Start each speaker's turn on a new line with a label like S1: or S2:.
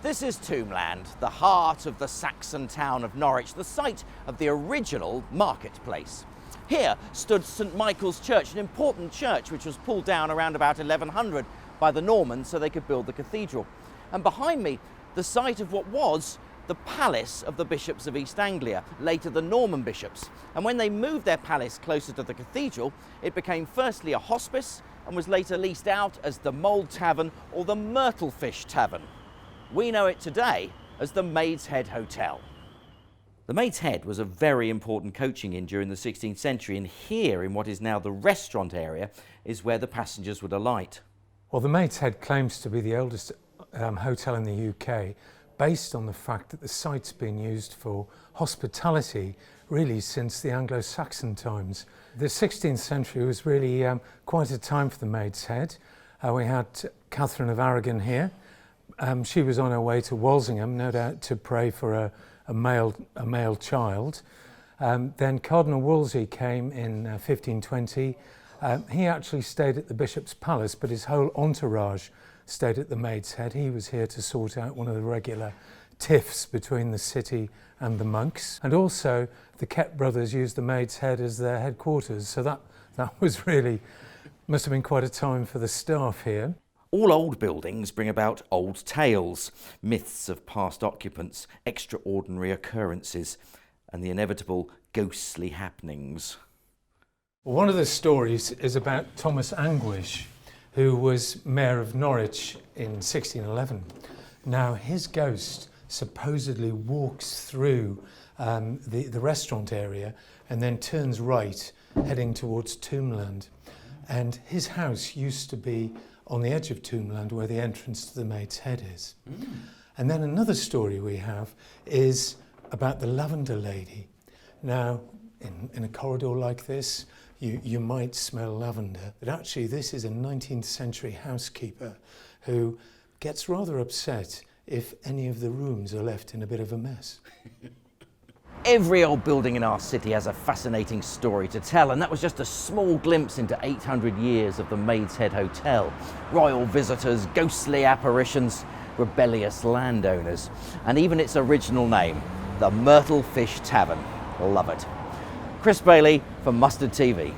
S1: This is Tombland, the heart of the Saxon town of Norwich, the site of the original marketplace. Here stood St Michael's Church, an important church which was pulled down around about 1100 by the Normans so they could build the cathedral. And behind me, the site of what was the palace of the bishops of East Anglia, later the Norman bishops. And when they moved their palace closer to the cathedral, it became firstly a hospice and was later leased out as the Mole Tavern or the Myrttle Fish Tavern. We know it today as the Maids Head Hotel. The Maids Head was a very important coaching inn during the 16th century, and here in what is now the restaurant area is where the passengers would alight.
S2: Well, the Maids Head claims to be the oldest hotel in the UK, based on the fact that the site's been used for hospitality really since the Anglo-Saxon times. The 16th century was really quite a time for the Maids Head. We had Catherine of Aragon here. She was on her way to Walsingham, no doubt to pray for a male child. Then Cardinal Wolsey came in 1520. He actually stayed at the Bishop's Palace, but his whole entourage stayed at the Maids Head. He was here to sort out one of the regular tiffs between the city and the monks. And also the Kett brothers used the Maids Head as their headquarters, so that was really, must have been quite a time for the staff here.
S1: All old buildings bring about old tales, myths of past occupants, extraordinary occurrences, and the inevitable ghostly happenings.
S2: Well, one of the stories is about Thomas Anguish, who was mayor of Norwich in 1611. Now, his ghost supposedly walks through the restaurant area and then turns right, heading towards Tombland. And his house used to be on the edge of Tombland, where the entrance to the Maid's Head is. And then another story we have is about the Lavender Lady. Now, in a corridor like this, you might smell lavender, but actually this is a 19th century housekeeper who gets rather upset if any of the rooms are left in a bit of a mess.
S1: Every old building in our city has a fascinating story to tell, and that was just a small glimpse into 800 years of the Maids Head Hotel. Royal visitors, ghostly apparitions, rebellious landowners, and even its original name, the Myrttle Fish Tavern. Love it. Chris Bailey for Mustard TV.